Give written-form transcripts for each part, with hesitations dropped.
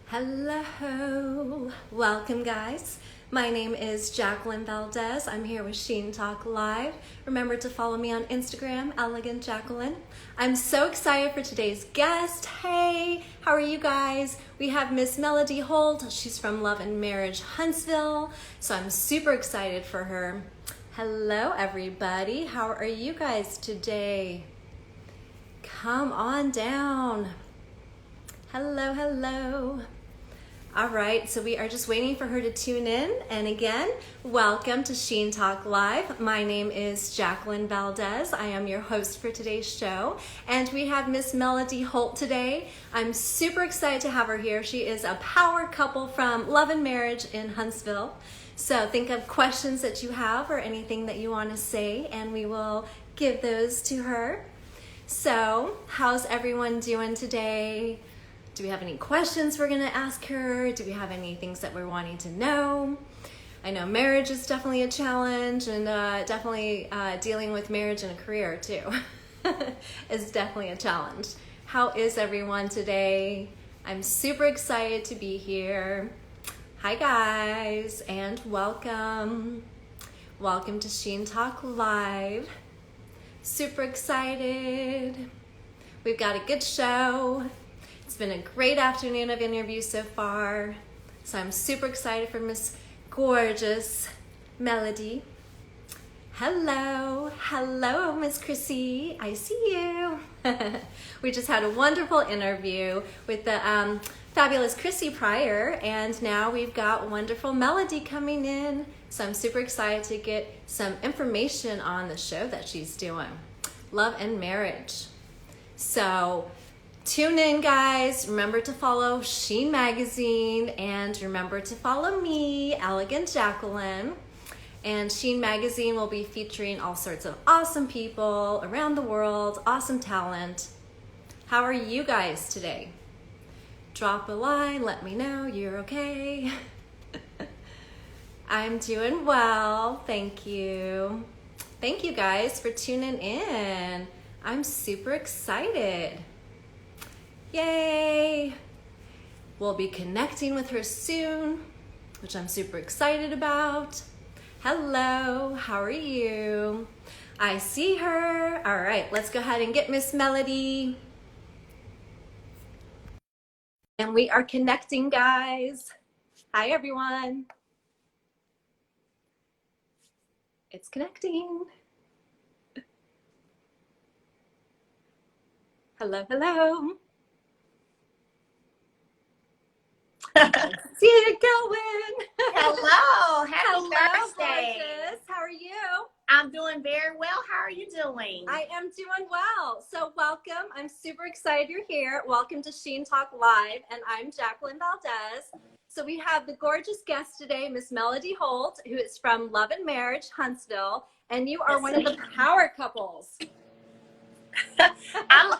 Hello, welcome guys. My name is Jacqueline Valdez. I'm here with Sheen Talk Live. Remember to follow me on Instagram, Elegant Jacqueline. I'm so excited for today's guest. Hey, how are you guys? We have Miss Melody Holt. She's from Love and Marriage, Huntsville. So I'm super excited for her. Hello, everybody. How are you guys today? Come on down. Hello, hello. All right, so we are just waiting for her to tune in. And again, welcome to Sheen Talk Live. My name is Jacqueline Valdez. I am your host for today's show. And we have Miss Melody Holt today. I'm super excited to have her here. She is a power couple from Love and Marriage in Huntsville. So think of questions that you have or anything that you want to say, and we will give those to her. So how's everyone doing today? Do we have any questions we're going to ask her? Do we have any things that we're wanting to know? I know marriage is definitely a challenge, and definitely dealing with marriage and a career too is definitely a challenge. How is everyone today? I'm super excited to be here. Hi guys, and welcome. Welcome to Sheen Talk Live. Super excited. We've got a good show. It's been a great afternoon of interviews so far. So I'm super excited for Miss Gorgeous Melody. Hello, hello, Miss Chrissy. I see you. We just had a wonderful interview with the fabulous Chrissy prior, and now we've got wonderful Melody coming in. So I'm super excited to get some information on the show that she's doing, Love and Marriage. So tune in, guys. Remember to follow Sheen Magazine, and remember to follow me, Elegant Jacqueline. And Sheen Magazine will be featuring all sorts of awesome people around the world, awesome talent. How are you guys today? Drop a line, let me know you're okay. I'm doing well, thank you. Thank you guys for tuning in. I'm super excited. Yay! We'll be connecting with her soon, which I'm super excited about. Hello, how are you? I see her. All right, let's go ahead and get Miss Melody. And we are connecting, guys. Hi, everyone. It's connecting. Hello, hello. See it going. Hello, happy Thursday. Gorgeous. How are you? I'm doing very well. How are you doing? I am doing well. So welcome. I'm super excited you're here. Welcome to Sheen Talk Live, and I'm Jacqueline Valdez. So we have the gorgeous guest today, Miss Melody Holt, who is from Love and Marriage, Huntsville, and you are one of the power couples. I'm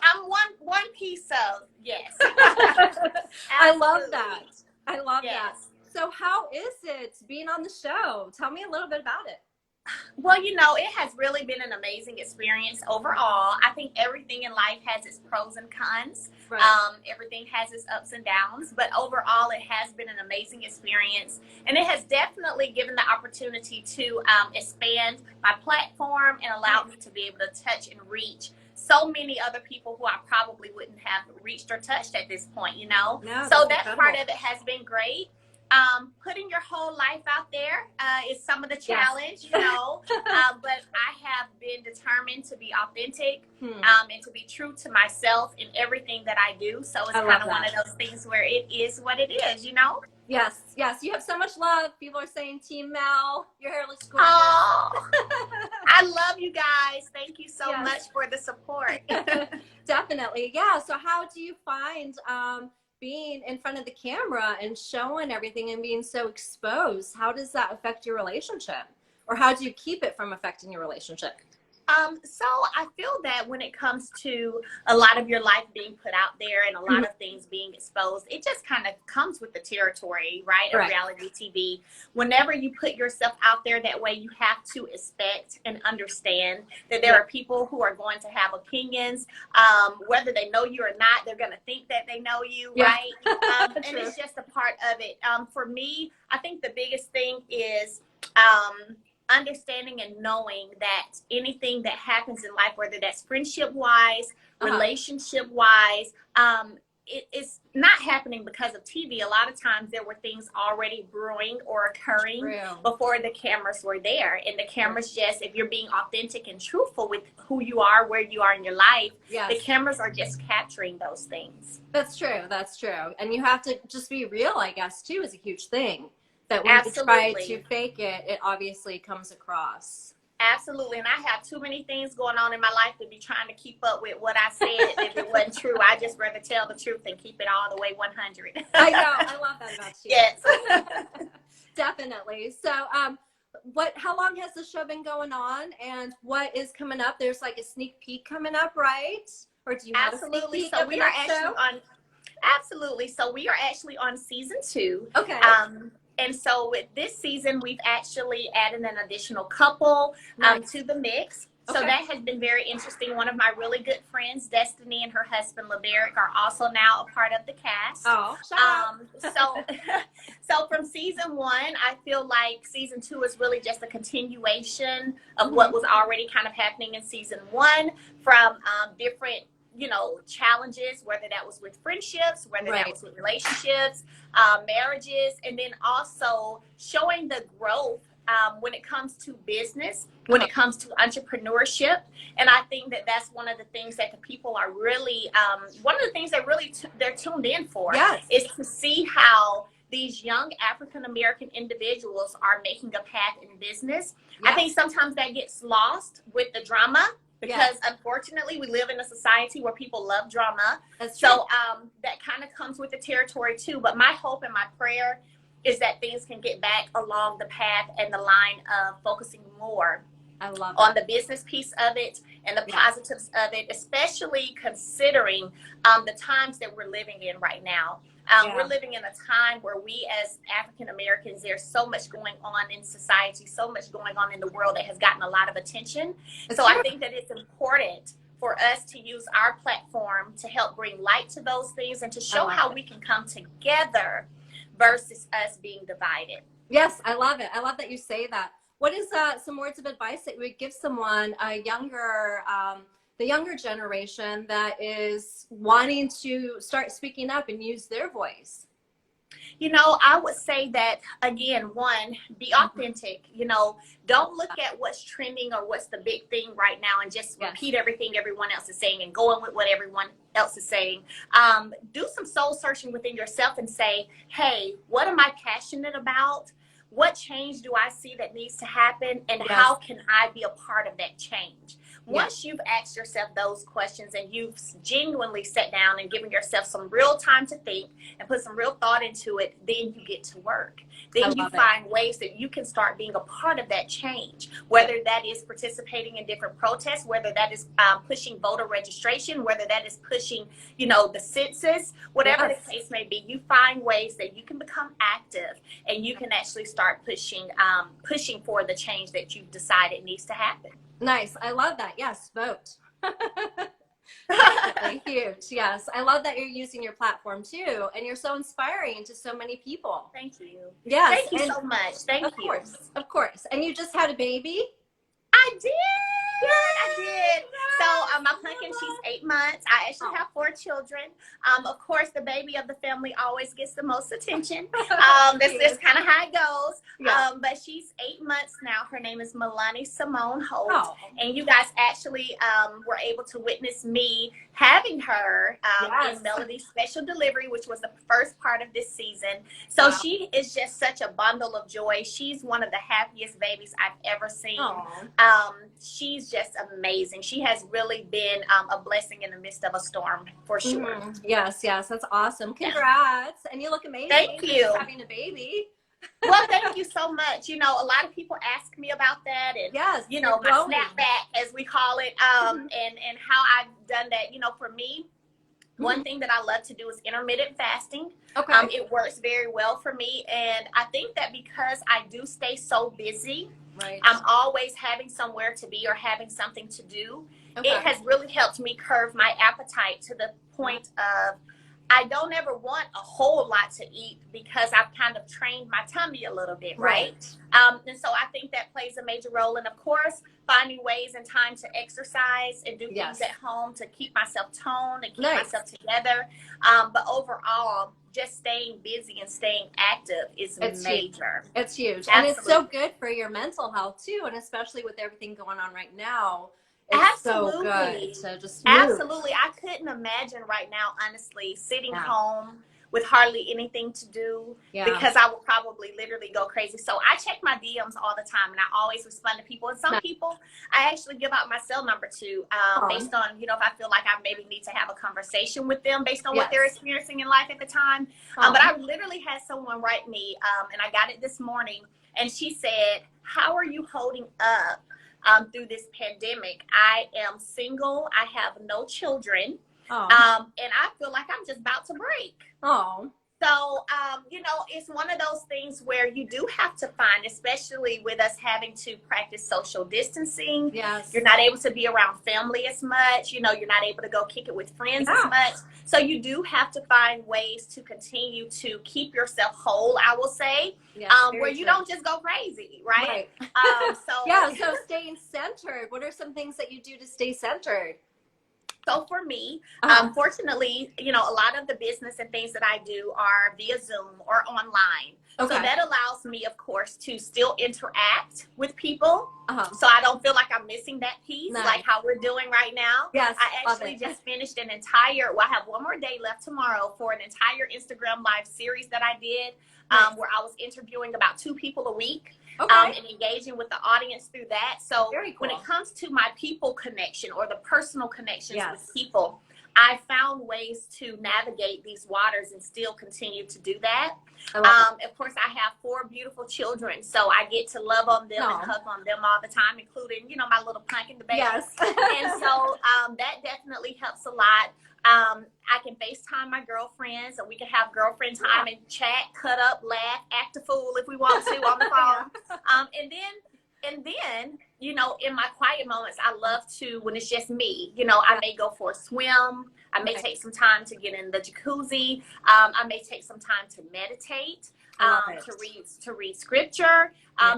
one piece of, yes. I love that. I love that. Yes. So how is it being on the show? Tell me a little bit about it. Well, you know, it has really been an amazing experience overall. I think everything in life has its pros and cons. Right. Everything has its ups and downs, but overall it has been an amazing experience. And it has definitely given the opportunity to expand my platform and allow me to be able to touch and reach so many other people who I probably wouldn't have reached or touched at this point, you know? No, so that incredible. part of it has been great. Putting your whole life out there is some of the challenge, you know, but I have been determined to be authentic and to be true to myself in everything that I do. So it's kind of one of those things where it is what it is, you know? Yes, yes. You have so much love. People are saying Team Mel, your hair looks gorgeous. Oh, I love you guys. Thank you so much for the support. Definitely. Yeah. So how do you find being in front of the camera and showing everything and being so exposed? How does that affect your relationship? Or how do you keep it from affecting your relationship? So I feel that when it comes to a lot of your life being put out there and a lot of things being exposed, it just kind of comes with the territory, right, of reality TV. Whenever you put yourself out there that way, you have to expect and understand that there are people who are going to have opinions, whether they know you or not. They're going to think that they know you, right? And it's just a part of it. For me, I think the biggest thing is understanding and knowing that anything that happens in life, whether that's friendship wise, relationship wise, it's not happening because of TV. A lot of times there were things already brewing or occurring before the cameras were there. And the cameras just, if you're being authentic and truthful with who you are, where you are in your life, the cameras are just capturing those things. That's true. That's true. And you have to just be real, I guess, too, is a huge thing. That when you try to fake it, it obviously comes across. Absolutely. And I have too many things going on in my life to be trying to keep up with what I said if it wasn't true. I just rather tell the truth and keep it all the way 100. I know. I love that about you. Yes. Definitely. So how long has the show been going on, and what is coming up? There's like a sneak peek coming up, right? Or do you have a sneak peek? So we are actually on So we are actually on season 2. Okay. And so with this season, we've actually added an additional couple to the mix. So that has been very interesting. One of my really good friends, Destiny, and her husband, LeBeric, are also now a part of the cast. Oh, so from season 1, I feel like season 2 is really just a continuation of what was already kind of happening in season 1 from different challenges, whether that was with friendships, whether that was with relationships, marriages, and then also showing the growth when it comes to business, when it comes to entrepreneurship. And I think that that's one of the things that the people are really, one of the things that really they're tuned in for is to see how these young African-American individuals are making a path in business. I think sometimes that gets lost with the drama. Because unfortunately, we live in a society where people love drama. That's true. So that kind of comes with the territory too. But my hope and my prayer is that things can get back along the path and the line of focusing more on the business piece of it and the positives of it, especially considering the times that we're living in right now. We're living in a time where we as African Americans, there's so much going on in society, so much going on in the world that has gotten a lot of attention. I think that it's important for us to use our platform to help bring light to those things and to show how we can come together versus us being divided. Yes, I love it. I love that you say that. What is some words of advice that you would give someone, the younger generation that is wanting to start speaking up and use their voice? I would say that, again, one, be authentic. Don't look at what's trending or what's the big thing right now and just repeat everything everyone else is saying and going with what everyone else is saying. Do some soul searching within yourself and say, hey, what am I passionate about? What change do I see that needs to happen? And how can I be a part of that change? Once you've asked yourself those questions and you've genuinely sat down and given yourself some real time to think and put some real thought into it, then you get to work. Then you find ways that you can start being a part of that change, whether that is participating in different protests, whether that is pushing voter registration, whether that is pushing, the census, whatever the case may be. You find ways that you can become active and you can actually start pushing for the change that you've decided needs to happen. Nice. I love that. Yes, vote. Definitely huge. Yes. I love that you're using your platform too. And you're so inspiring to so many people. Thank you. Yes. Thank you so much. Thank you. Of course. And you just had a baby? I did. I did. So my pumpkin, she's 8 months. I actually have 4 children. Of course, the baby of the family always gets the most attention. That's kind of how it goes. But she's 8 months now. Her name is Melanie Simone Holt. And you guys actually were able to witness me having her in Melody's special delivery, which was the first part of this season. So she is just such a bundle of joy. She's one of the happiest babies I've ever seen. She's just amazing. She has really been a blessing in the midst of a storm, for sure. Yes, that's awesome. Congrats. And you look amazing. Thank you. Having a baby. Well, thank you so much. You know, a lot of people ask me about that, and Yes, you you're know, my growing. snapback, as we call it, and how I've done that. You know, for me, one thing that I love to do is intermittent fasting. Okay. It works very well for me, and I think that because I do stay so busy, Right. I'm always having somewhere to be or having something to do. Okay. It has really helped me curb my appetite to the point of I don't ever want a whole lot to eat because I've kind of trained my tummy a little bit, right? And so I think that plays a major role. And of course, finding ways and time to exercise and do things at home to keep myself toned and keep myself together. But overall, just staying busy and staying active is major. Huge. It's huge. Absolutely. And it's so good for your mental health too. And especially with everything going on right now. It's Absolutely. So good to just move. Absolutely. I couldn't imagine right now, honestly, sitting home with hardly anything to do because I would probably literally go crazy. So I check my DMs all the time, and I always respond to people. And some people, I actually give out my cell number to based on, you know, if I feel like I maybe need to have a conversation with them based on what they're experiencing in life at the time. But I literally had someone write me, and I got it this morning, and she said, "How are you holding up through this pandemic? I am single. I have no children. And I feel like I'm just about to break." So, you know, it's one of those things where you do have to find, especially with us having to practice social distancing. You're not able to be around family as much. You know, you're not able to go kick it with friends as much. So you do have to find ways to continue to keep yourself whole, I will say, where you don't just go crazy, right? So staying centered. What are some things that you do to stay centered? So for me, fortunately, you know, a lot of the business and things that I do are via Zoom or online. So that allows me, of course, to still interact with people. So I don't feel like I'm missing that piece, like how we're doing right now. I actually just finished an entire, I have one more day left tomorrow for an entire Instagram live series that I did where I was interviewing about 2 people a week. And engaging with the audience through that. So when it comes to my people connection or the personal connections with people, I found ways to navigate these waters and still continue to do that. Of course, I have 4 beautiful children, so I get to love on them and hug on them all the time, including, you know, my little pumpkin, the baby. And so that definitely helps a lot. I can FaceTime my girlfriends, and we can have girlfriend time and chat, cut up, laugh, act a fool if we want to on the phone. And then, you know, in my quiet moments, I love to, when it's just me, you know, I may go for a swim. I may take some time to get in the jacuzzi. I may take some time to meditate, to read scripture,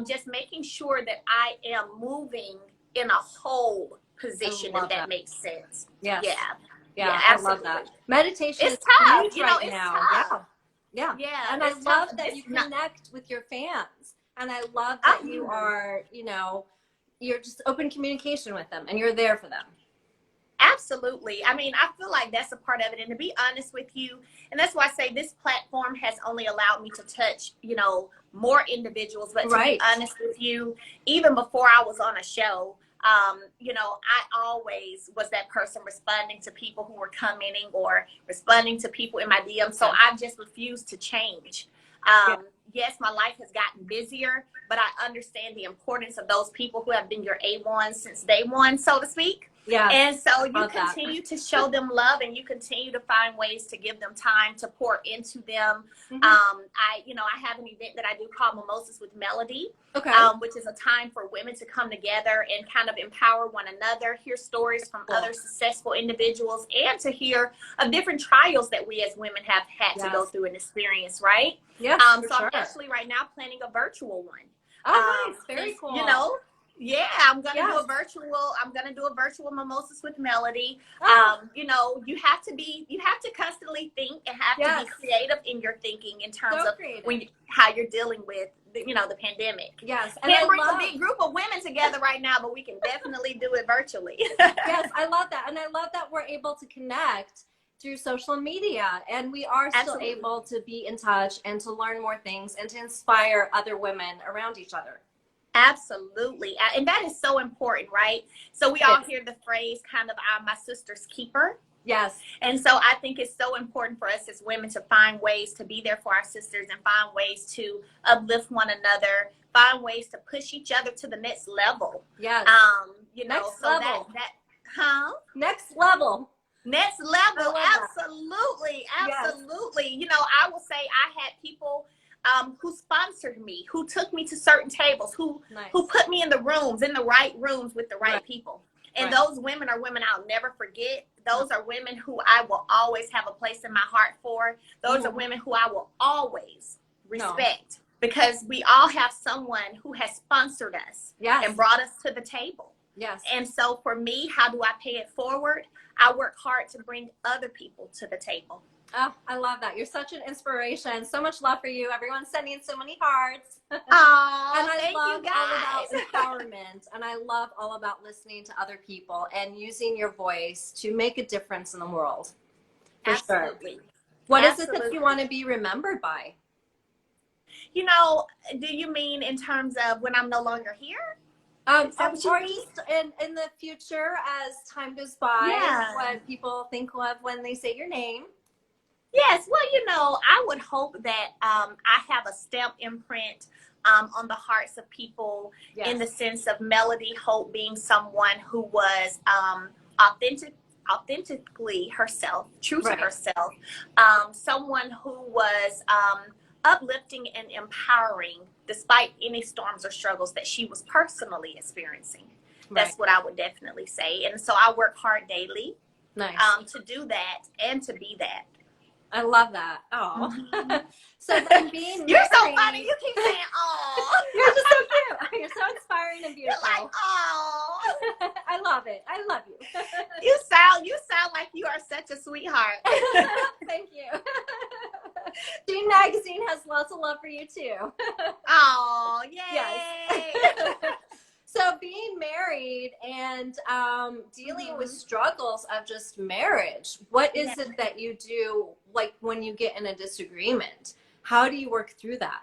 just making sure that I am moving in a whole position, if that makes sense. Yeah, I love that. Meditation is tough, huge right now. And I love that you connect with your fans. And I love that you are, you know, you're just open communication with them and you're there for them. Absolutely. I mean, I feel like that's a part of it. And to be honest with you, and that's why I say this platform has only allowed me to touch, you know, more individuals. But to be honest with you, even before I was on a show, you know, I always was that person responding to people who were commenting or responding to people in my DM. So I've just refused to change. Yes, my life has gotten busier, but I understand the importance of those people who have been your A1 since day one, so to speak. And so you continue to show them love, and you continue to find ways to give them time to pour into them. I have an event that I do called Mimosas with Melody, which is a time for women to come together and kind of empower one another, hear stories from other successful individuals, and to hear of different trials that we as women have had to go through and experience, right? So I'm actually right now planning a virtual one. Nice. Very cool. You know, I'm gonna do a virtual Mimosas with Melody. You know, you have to constantly think and have to be creative in your thinking in terms of how you're dealing with the pandemic. And can't bring a big group of women together right now, but we can definitely do it virtually. I love that, and I love that we're able to connect through social media, and we are still able to be in touch and to learn more things and to inspire other women around each other. Absolutely. And that is so important, right? So we all hear the phrase kind of, I'm my sister's keeper. Yes. And so I think it's so important for us as women to find ways to be there for our sisters and find ways to uplift one another, find ways to push each other to the next level. Yes. You know, Next so level. Next level. Next level. That. Absolutely. Absolutely. Yes. You know, I will say I had people who sponsored me, who took me to certain tables, who put me in the right rooms with the right people. And those women are women I'll never forget. Those are women who I will always have a place in my heart for. Those are women who I will always respect because we all have someone who has sponsored us and brought us to the table. Yes. And so for me, how do I pay it forward? I work hard to bring other people to the table. Oh, I love that. You're such an inspiration. So much love for you. Everyone's sending so many hearts. Oh, and I thank love you guys. all about empowerment. And I love all about listening to other people and using your voice to make a difference in the world. For Absolutely. Sure. What is it that you want to be remembered by? You know, do you mean in terms of when I'm no longer here? Or just in the future as time goes by, what people think of when they say your name. Yes, well, you know, I would hope that I have a stamp imprint on the hearts of people in the sense of Melody Holt being someone who was authentically herself, true to herself, someone who was uplifting and empowering despite any storms or struggles that she was personally experiencing. That's what I would definitely say. And so I work hard daily to do that and to be that. I love that. Oh, so then being you're so funny. You keep saying, "Oh." You're just so cute. You're so inspiring and beautiful. You're like, "Oh." I love it. I love you. You sound like you are such a sweetheart. Thank you. Sheen Magazine has lots of love for you too. Oh, yay! Yes. So being married and dealing with struggles of just marriage, what is it that you do, like when you get in a disagreement? How do you work through that?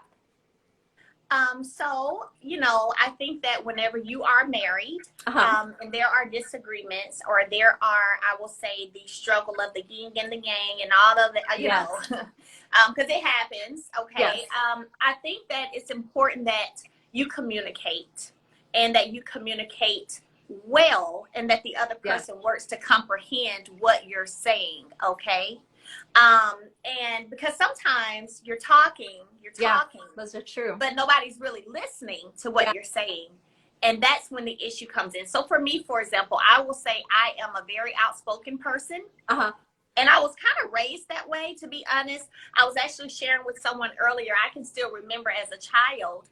So, you know, I think that whenever you are married and there are disagreements or there are, I will say, the struggle of the yin and the yang and all of it, you know, because it happens, okay? Yes. I think that it's important that you communicate. And that you communicate well and that the other person works to comprehend what you're saying, okay? And because sometimes you're talking, those are true, but nobody's really listening to what you're saying. And that's when the issue comes in. So for me, for example, I will say I am a very outspoken person. And I was kind of raised that way, to be honest. I was actually sharing with someone earlier. I can still remember as a child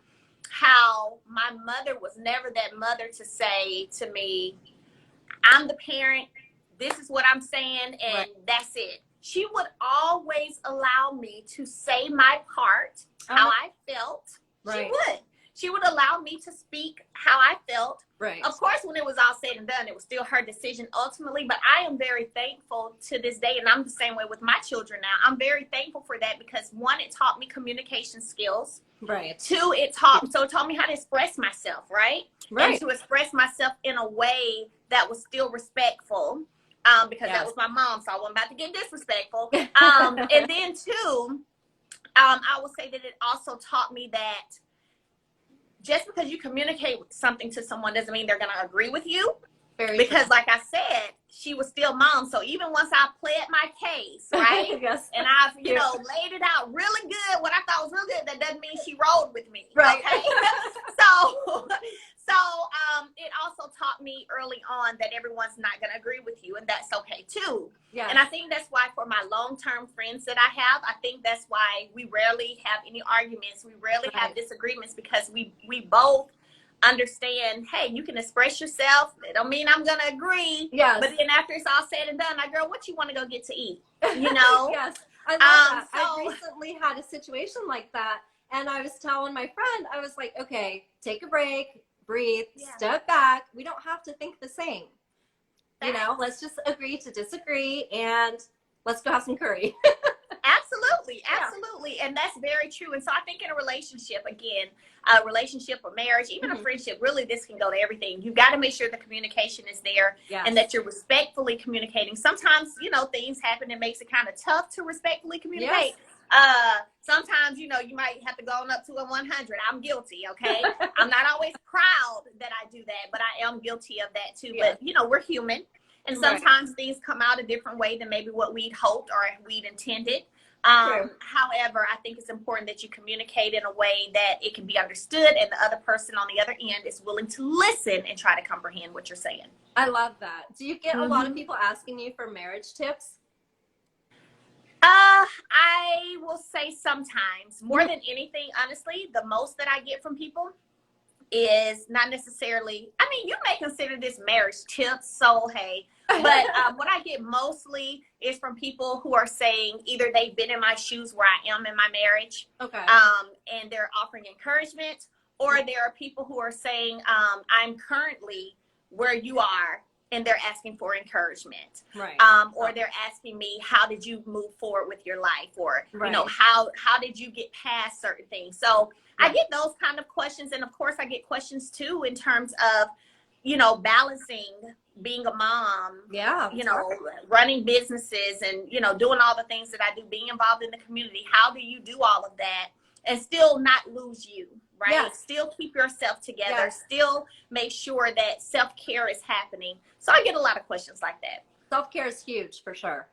how my mother was never that mother to say to me, I'm the parent, this is what I'm saying, and that's it. She would always allow me to say my part, how I felt. She would allow me to speak how I felt. Of course, when it was all said and done, it was still her decision ultimately, but I am very thankful to this day, and I'm the same way with my children now. I'm very thankful for that because, one, it taught me communication skills. Two, it taught me how to express myself, and to express myself in a way that was still respectful, because that was my mom, so I wasn't about to get disrespectful. And then two, I will say that it also taught me that just because you communicate something to someone doesn't mean they're going to agree with you. Because like I said, she was still mom. So even once I pled my case, and I've, you know, laid it out really good, what I thought was real good, that doesn't mean she rolled with me. Okay. So it also taught me early on that everyone's not going to agree with you, and that's okay too. And I think that's why for my long-term friends that I have, I think that's why we rarely have any arguments. We rarely have disagreements because we both understand, hey, you can express yourself. It don't mean I'm going to agree. But then after it's all said and done, like, girl, what you want to go get to eat? You know? I love that. I recently had a situation like that, and I was telling my friend, I was like, okay, take a break, breathe, step back. We don't have to think the same. You know, let's just agree to disagree and let's go have some curry. Absolutely. Absolutely. And that's very true. And so I think in a relationship, again, a relationship or marriage, even a friendship, really this can go to everything. You got to make sure the communication is there and that you're respectfully communicating. Sometimes, you know, things happen that makes it kind of tough to respectfully communicate. Sometimes, you know, you might have to go on up to a 100. I'm guilty. Okay. I'm not always proud that I do that, but I am guilty of that too. But, you know, we're human. And sometimes things come out a different way than maybe what we'd hoped or we'd intended. However, I think it's important that you communicate in a way that it can be understood and the other person on the other end is willing to listen and try to comprehend what you're saying. I love that. Do you get a lot of people asking you for marriage tips? I will say sometimes. More than anything, honestly, the most that I get from people is not necessarily, I mean, you may consider this marriage tips, so hey. But what I get mostly is from people who are saying either they've been in my shoes where I am in my marriage, and they're offering encouragement, or there are people who are saying, I'm currently where you are, and they're asking for encouragement. Or they're asking me, how did you move forward with your life? Or, you know, how did you get past certain things? So I get those kind of questions. And of course I get questions too, in terms of, you know, balancing being a mom, you know, running businesses and, you know, doing all the things that I do, being involved in the community. How do you do all of that and still not lose you, right? Still keep yourself together, still make sure that self-care is happening. So I get a lot of questions like that. Self-care is huge for sure.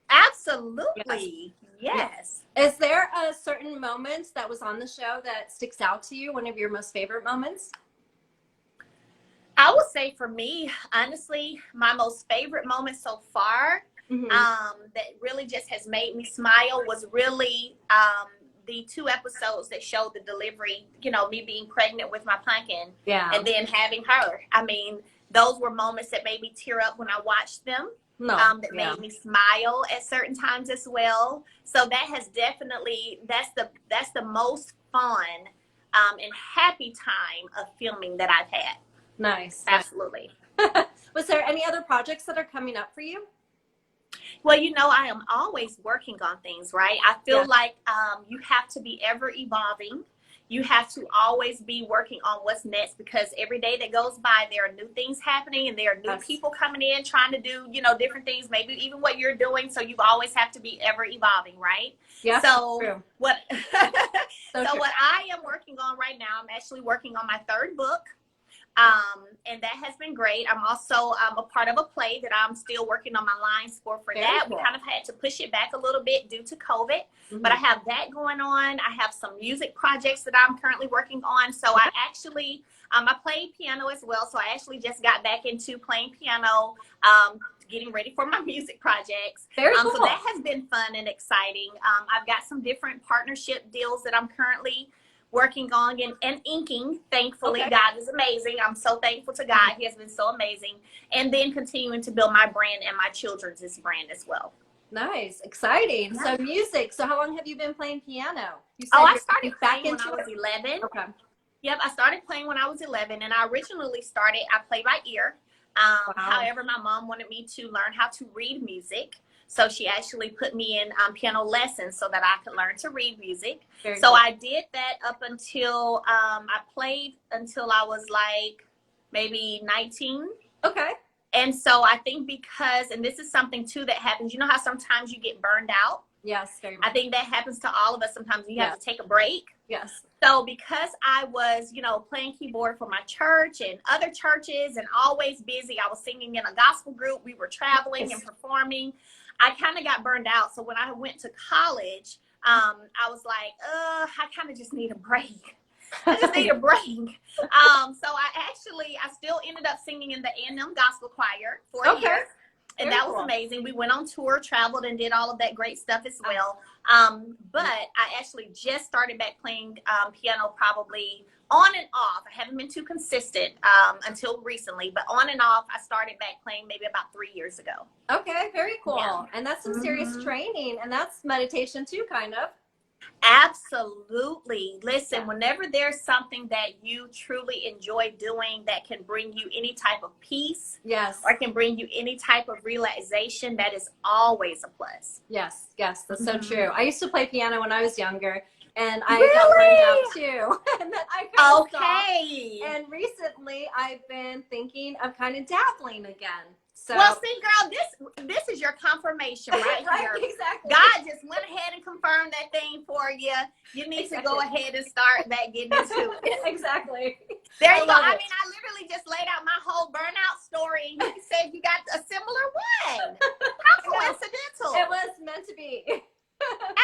Absolutely. Yes. Is there a certain moment that was on the show that sticks out to you, one of your most favorite moments? I would say for me, honestly, my most favorite moment so far, that really just has made me smile was really the 2 episodes that showed the delivery, you know, me being pregnant with my pumpkin and then having her. I mean, those were moments that made me tear up when I watched them. That made me smile at certain times as well. So that has definitely, that's the most fun and happy time of filming that I've had. Nice. Absolutely. Was there any other projects that are coming up for you? Well, you know, I am always working on things, right? I feel like you have to be ever evolving. You have to always be working on what's next, because every day that goes by, there are new things happening and there are new people coming in trying to do, you know, different things, maybe even what you're doing. So you always have to be ever evolving, right? Yeah. So what I am working on right now, I'm actually working on my 3rd book. And that has been great. I'm also a part of a play that I'm still working on my lines for that. We kind of had to push it back a little bit due to COVID, but I have that going on. I have some music projects that I'm currently working on. So I actually, I played piano as well. So I actually just got back into playing piano, getting ready for my music projects. Very cool. So that has been fun and exciting. I've got some different partnership deals that I'm currently working on and inking. Thankfully, God is amazing. I'm so thankful to God. He has been so amazing. And then continuing to build my brand and my children's brand as well. Nice. Exciting. So music. So how long have you been playing piano? You said I started playing when I was 11. Okay. Yep, I started playing when I was 11, and I originally I play by ear. However, my mom wanted me to learn how to read music. So she actually put me in piano lessons so that I could learn to read music. Very cool. I did that up until I played until I was like maybe 19. Okay. And so I think because, and this is something too that happens, you know how sometimes you get burned out? Yes, very much. I think that happens to all of us. Sometimes you have to take a break. Yes. So because I was, you know, playing keyboard for my church and other churches and always busy, I was singing in a gospel group. We were traveling and performing. I kind of got burned out. So when I went to college, I was like, I kind of just need a break. I just need a break. So I still ended up singing in the A&M gospel choir for a year. And that was amazing. We went on tour, traveled, and did all of that great stuff as well. But I actually just started back playing piano probably on and off. I haven't been too consistent until recently, but on and off, I started back playing maybe about 3 years ago. Okay, very cool. Yeah. And that's some serious training, and that's meditation too, kind of. Absolutely. Listen, Yeah. whenever there's something that you truly enjoy doing that can bring you any type of peace Yes. or can bring you any type of relaxation, that is always a plus. Yes. Yes. That's so true. I used to play piano when I was younger, and I got burned out Really? too. And then I kind of stopped. Okay. And recently I've been thinking of kind of dabbling again. So Well, see, girl, this is your confirmation right right, here. exactly. God just went ahead and confirmed that thing for you. You need to go ahead and start back getting into it. Exactly. There you go. I mean, I literally just laid out my whole burnout story. You said you got a similar one. How coincidental. It was meant to be.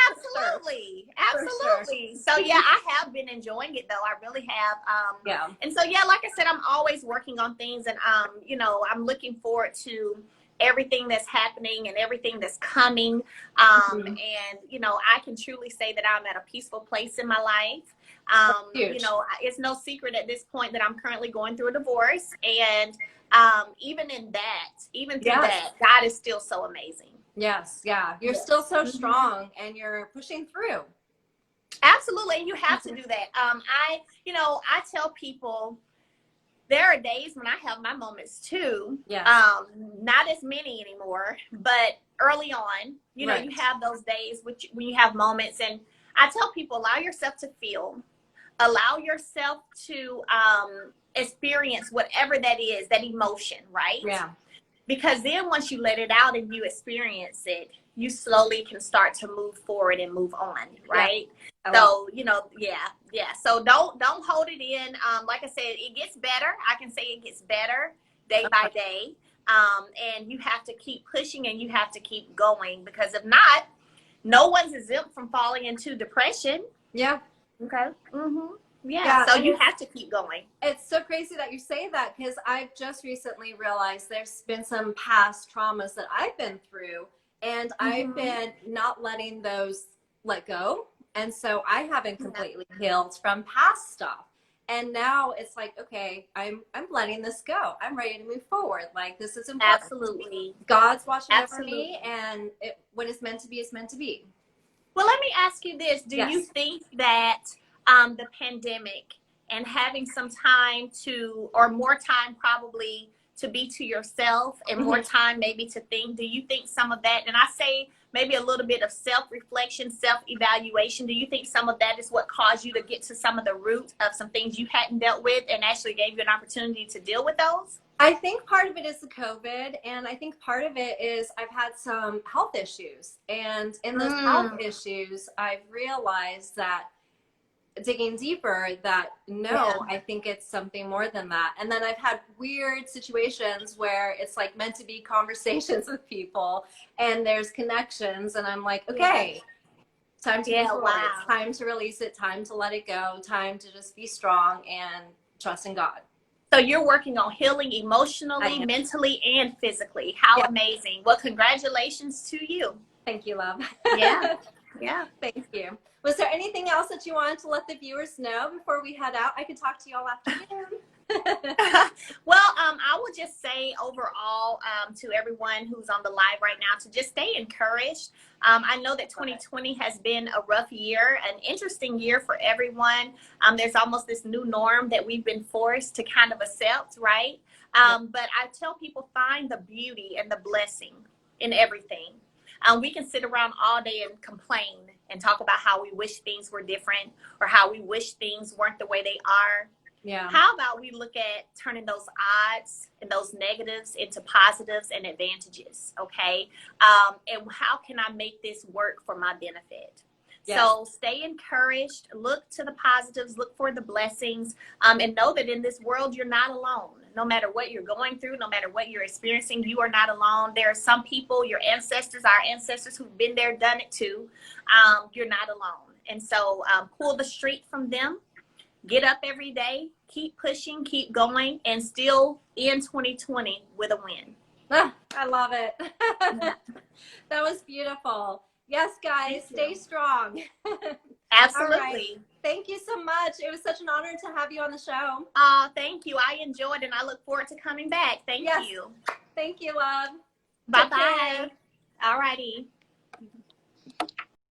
Absolutely. Absolutely. So yeah, I have been enjoying it though. I really have. Yeah. And so yeah, like I said, I'm always working on things, and you know, I'm looking forward to everything that's happening and everything that's coming. And you know, I can truly say that I'm at a peaceful place in my life. You know, it's no secret at this point that I'm currently going through a divorce, and even in that, even through that, God is still so amazing. Yes, yeah. You're still so strong and you're pushing through. Absolutely, and you have to do that. You know, I tell people there are days when I have my moments too. Yes. Not as many anymore, but early on, you know, you have those days when you have moments, and I tell people, allow yourself to feel, allow yourself to experience whatever that is, that emotion, right? Yeah. Because then once you let it out and you experience it, you slowly can start to move forward and move on, right? Yeah. So, you know, yeah. So don't hold it in. Like I said, it gets better. I can say it gets better day by day. And you have to keep pushing and you have to keep going, because if not, no one's exempt from falling into depression. Yeah. Okay. Yeah, so you have to keep going. It's so crazy that you say that, because I've just recently realized there's been some past traumas that I've been through, and I've been not letting those let go. And so I haven't completely healed from past stuff. And now it's like, okay, I'm letting this go. I'm ready to move forward. Like, this is important. Absolutely. God's watching over me, and what is meant to be is meant to be. Well, let me ask you this. Do you think that the pandemic and having some time to, or more time probably, to be to yourself and more time maybe to think, do you think some of that, and I say maybe a little bit of self-reflection, self-evaluation, do you think some of that is what caused you to get to some of the root of some things you hadn't dealt with and actually gave you an opportunity to deal with those? I think part of it is the COVID, and I think part of it is I've had some health issues. And in those health issues, I've realized that, digging deeper, that I think it's something more than that. And then I've had weird situations where it's like meant to be conversations with people, and there's connections, and I'm like, okay, time to move forward. It's time to release it, time to let it go, time to just be strong and trust in God. So you're working on healing emotionally, mentally, and physically. How amazing. Well, congratulations to you. Thank you, love. Yeah. Thank you. Was there anything else that you wanted to let the viewers know before we head out? I could talk to you all afternoon. Well, I would just say overall to everyone who's on the live right now to just stay encouraged. I know that 2020 has been a rough year, an interesting year for everyone. There's almost this new norm that we've been forced to kind of accept, right? But I tell people, find the beauty and the blessing in everything. We can sit around all day and complain and talk about how we wish things were different or how we wish things weren't the way they are. Yeah. How about we look at turning those odds and those negatives into positives and advantages, okay? And how can I make this work for my benefit? Yes. So stay encouraged, look to the positives, look for the blessings, and know that in this world, you're not alone. No matter what you're going through, no matter what you're experiencing, you are not alone. There are some people, your ancestors, our ancestors who've been there, done it too. You're not alone. And so pull the street from them. Get up every day, keep pushing, keep going, and still end 2020 with a win. I love it. That was beautiful. Yes, guys, stay strong. Absolutely. Right. Thank you so much. It was such an honor to have you on the show. Thank you. I enjoyed it, and I look forward to coming back. Thank you. Thank you, love. Bye-bye. All righty.